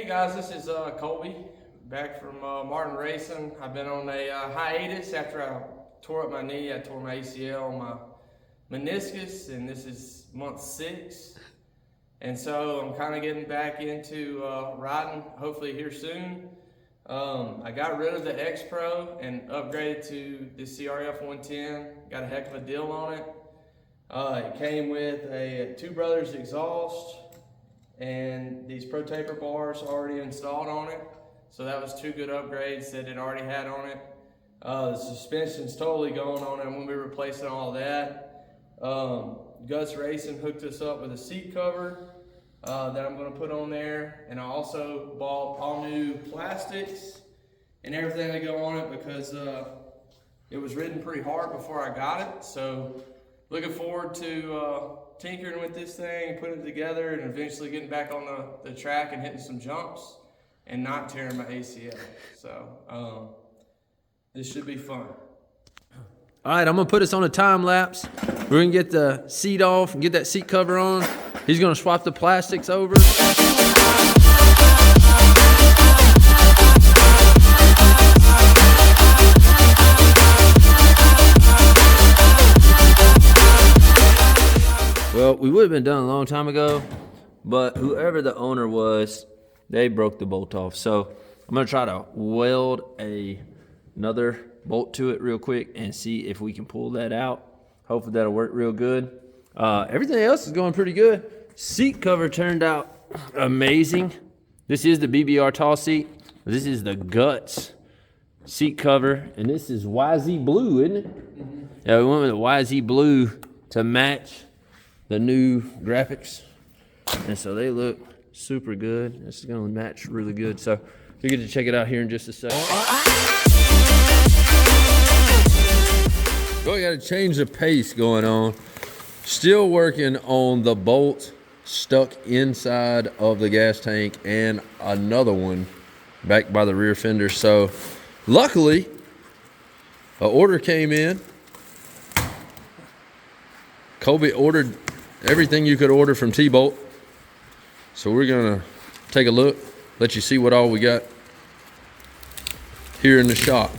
Hey guys, this is Colby, back from Martin Racing. I've been on a hiatus after I tore up my knee. I tore my ACL on my meniscus, and this is month 6. And so I'm kind of getting back into riding, hopefully here soon. I got rid of the X Pro and upgraded to the CRF110. Got a heck of a deal on it. It came with a Two Brothers exhaust and these Pro Taper bars already installed on it. So that was 2 good upgrades that it already had on it. The suspension's totally going on it. I'm gonna be replacing all that. Gus Racing hooked us up with a seat cover that I'm gonna put on there. And I also bought all new plastics and everything that go on it because it was ridden pretty hard before I got it. So looking forward to tinkering with this thing, putting it together, and eventually getting back on the track and hitting some jumps and not tearing my ACL. So this should be fun. All right, I'm gonna put us on a time lapse. We're gonna get the seat off and get that seat cover on. He's gonna swap the plastics over. Well, we would have been done a long time ago, but whoever the owner was, they broke the bolt off. So I'm gonna try to weld another bolt to it real quick and see if we can pull that out. Hopefully that'll work real good. Everything else is going pretty good. Seat cover turned out amazing. This is the BBR tall seat. This is the Guts seat cover, and this is YZ blue, isn't it? Mm-hmm. Yeah, we went with the YZ blue to match the new graphics, and so they look super good. This is gonna match really good, so you get to check it out here in just a second. Well, we got a change of pace going on. Still working on the bolt stuck inside of the gas tank and another one back by the rear fender. So luckily an order came in. Colby ordered everything you could order from T-Bolt. So we're gonna take a look, let you see what all we got here in the shop.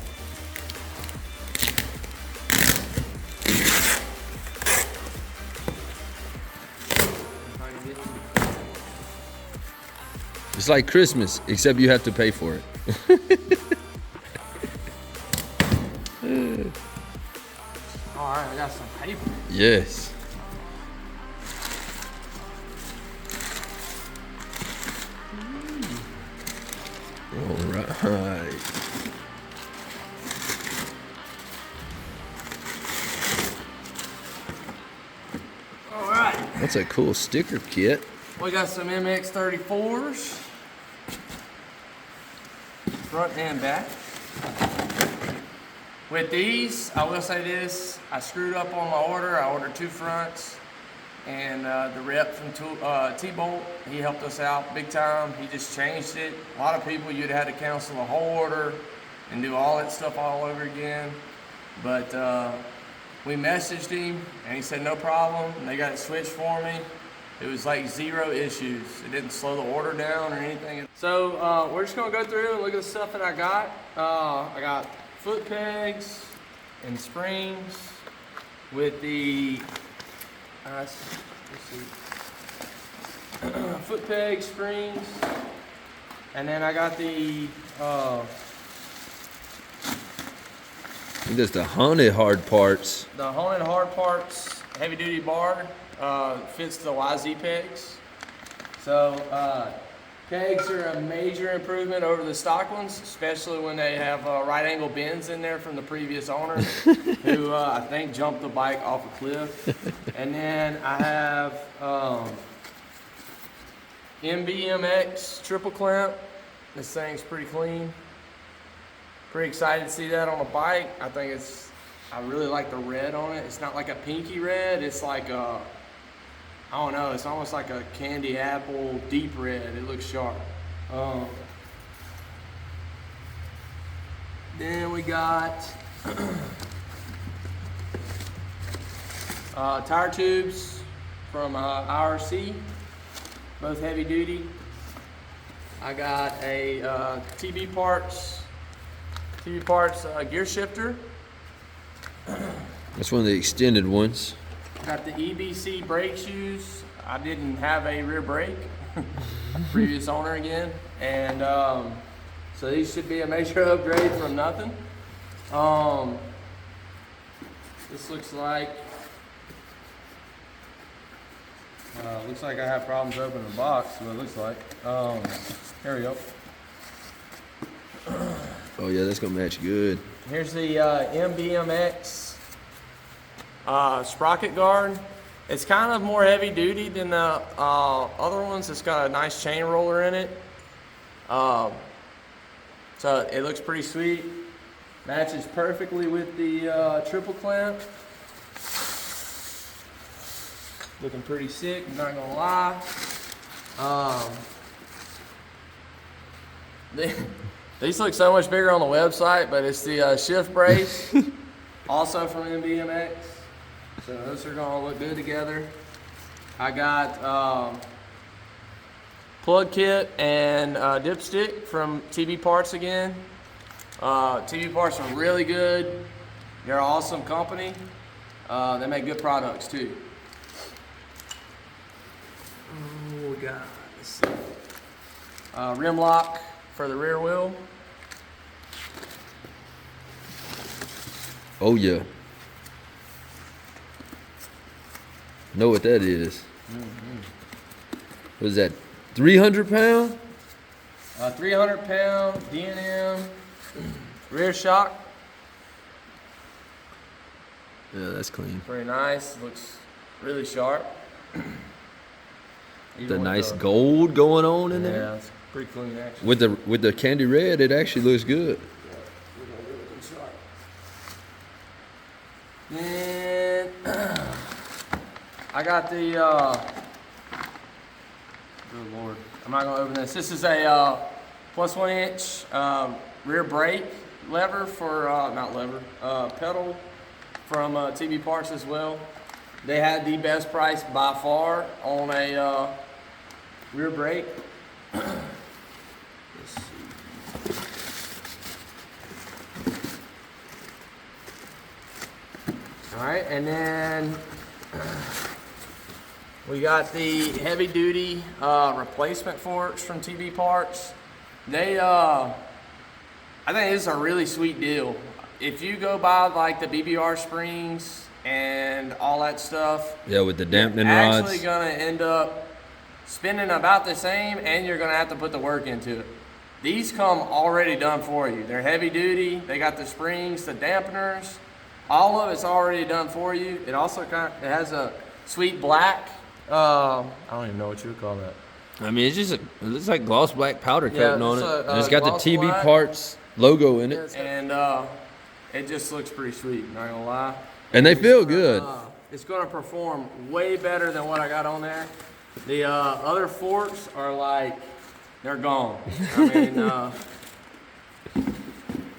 It's like Christmas, except you have to pay for it. All right, I got some paper. Yes. All right. All right. That's a cool sticker kit. We got some MX-34s, front and back. With these, I will say this, I screwed up on my order. I ordered 2 fronts, and the rep from T-Bolt, he helped us out big time. He just changed it. A lot of people, you'd have had to cancel the whole order and do all that stuff all over again. But we messaged him, and he said no problem, and they got it switched for me. It was like 0 issues. It didn't slow the order down or anything. So we're just gonna go through and look at the stuff that I got. I got foot pegs and springs with the foot peg springs, and then I got the just the haunted hard parts. The haunted hard parts heavy duty bar fits the YZ pegs. So pegs are a major improvement over the stock ones, especially when they have right angle bends in there from the previous owner, who I think jumped the bike off a cliff. And then I have MBMX triple clamp. This thing's pretty clean. Pretty excited to see that on a bike. I really like the red on it. It's not like a pinky red. It's like a, I don't know, it's almost like a candy apple deep red. It looks sharp. Then we got tire tubes from HRC, both heavy duty. I got a TB Parts gear shifter. That's one of the extended ones. Got the EBC brake shoes. I didn't have a rear brake. Previous owner again. And so these should be a major upgrade from nothing. This looks like I have problems opening the box. What it looks like. Here we go. Oh yeah, that's gonna match good. Here's the MBMX sprocket guard. It's kind of more heavy duty than the other ones. It's got a nice chain roller in it. So it looks pretty sweet. Matches perfectly with the triple clamp. Looking pretty sick, I'm not gonna lie. These look so much bigger on the website, but it's the shift brace, also from MBMX. So those are gonna look good together. I got plug kit and dipstick from TB Parts again. TB Parts are really good. They're an awesome company. They make good products too. Oh, we got, let's see. Rim lock for the rear wheel. Oh yeah. Know what that is? What is that? 300 pound? 300 pound D&M rear shock. Yeah, that's clean. Very nice. Looks really sharp. The nice gold going on in there. Yeah, it's pretty clean actually. With the candy red, it actually looks good. Then I got the good lord, I'm not gonna open this. This is a plus 1 inch rear brake lever for not lever, pedal from TB Parts as well. They had the best price by far on a rear brake. Let's see. All right, and then we got the heavy duty replacement forks from TB Parts. They, I think this is a really sweet deal. If you go buy like the BBR springs and all that stuff, Yeah, with the dampening you're rods. actually gonna end up spending about the same, and you're gonna have to put the work into it. These come already done for you. They're heavy duty. They got the springs, the dampeners. All of it's already done for you. It also it has a sweet black. I don't even know what you would call that. I mean, it's just it looks like gloss black powder coating on it. it's And it's got the gloss TB black. Parts logo in it. And it just looks pretty sweet, not gonna lie. And they feel good. It's gonna perform way better than what I got on there. The other forks are like, they're gone. I mean,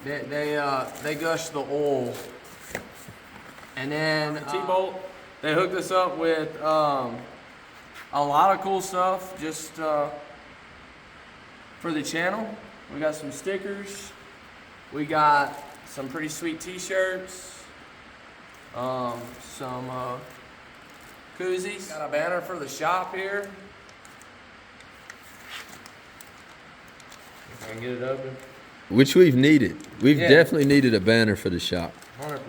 they gush the oil. And then T-Bolt, they hooked us up with a lot of cool stuff just for the channel. We got some stickers. We got some pretty sweet t-shirts. Some koozies. Got a banner for the shop here. If I can get it open. Which we've needed. We've Yeah. definitely needed a banner for the shop. 100%.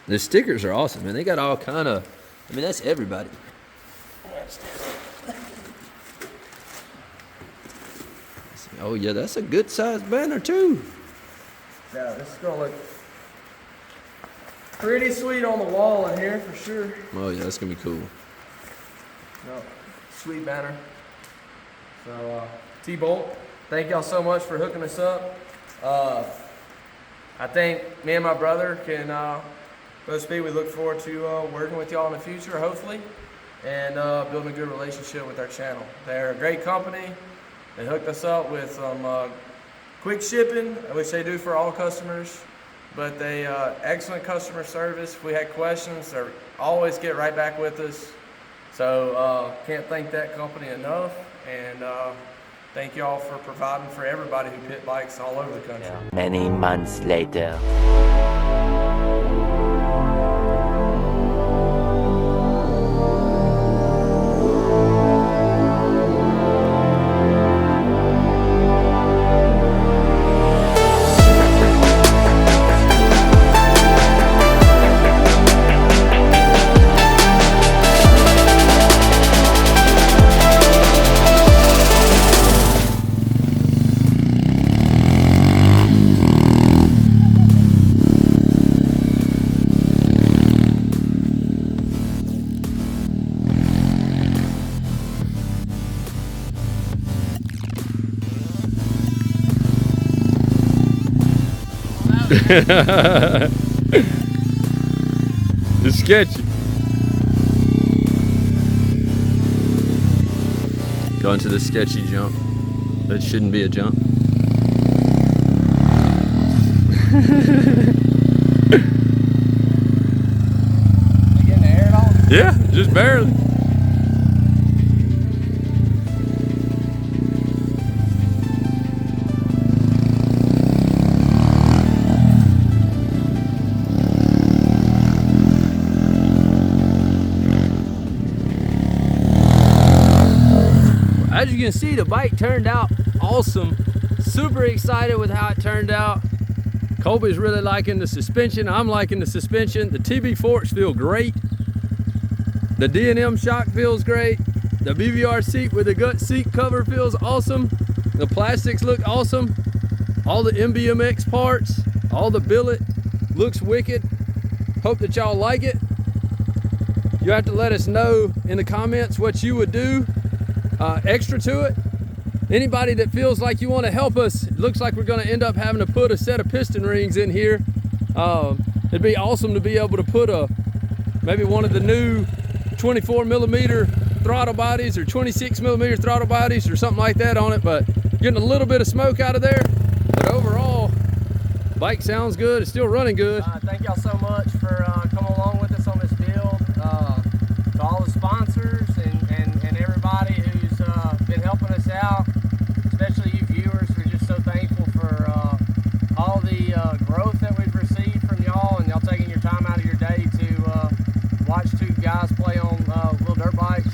The stickers are awesome, man. They got all kind of, I mean, that's everybody. Oh yeah, that's a good sized banner too. Yeah, this is gonna look pretty sweet on the wall in here for sure. Oh yeah, that's gonna be cool. No, sweet banner. So, T-Bolt, thank y'all so much for hooking us up. I think me and my brother can both speak. We look forward to working with y'all in the future, hopefully, and building a good relationship with our channel. They're a great company. They hooked us up with some quick shipping, which they do for all customers, but they excellent customer service. If we had questions, they always get right back with us. So can't thank that company enough. And thank y'all for providing for everybody who pit bikes all over the country. Many months later. It's sketchy. Going to the sketchy jump. That shouldn't be a jump. You getting the air at all? Yeah, just barely. As you can see, the bike turned out awesome. Super excited with how it turned out. Colby's really liking the suspension. I'm liking the suspension. The TB forks feel great. The D&M shock feels great. The BVR seat with the gut seat cover feels awesome. The plastics look awesome. All the MBMX parts, all the billet looks wicked. Hope that y'all like it. You have to let us know in the comments what you would do extra to it. Anybody that feels like you want to help us, it looks like we're going to end up having to put a set of piston rings in here. It'd be awesome to be able to put maybe one of the new 24mm throttle bodies or 26mm throttle bodies or something like that on it, but getting a little bit of smoke out of there. But overall, bike sounds good. It's still running good. Thank y'all so much for coming along with us on this build. To all the sponsors and everybody who's been helping us out, especially you viewers. We're just so thankful for all the growth that we've received from y'all, and y'all taking your time out of your day to watch two guys play on little dirt bikes.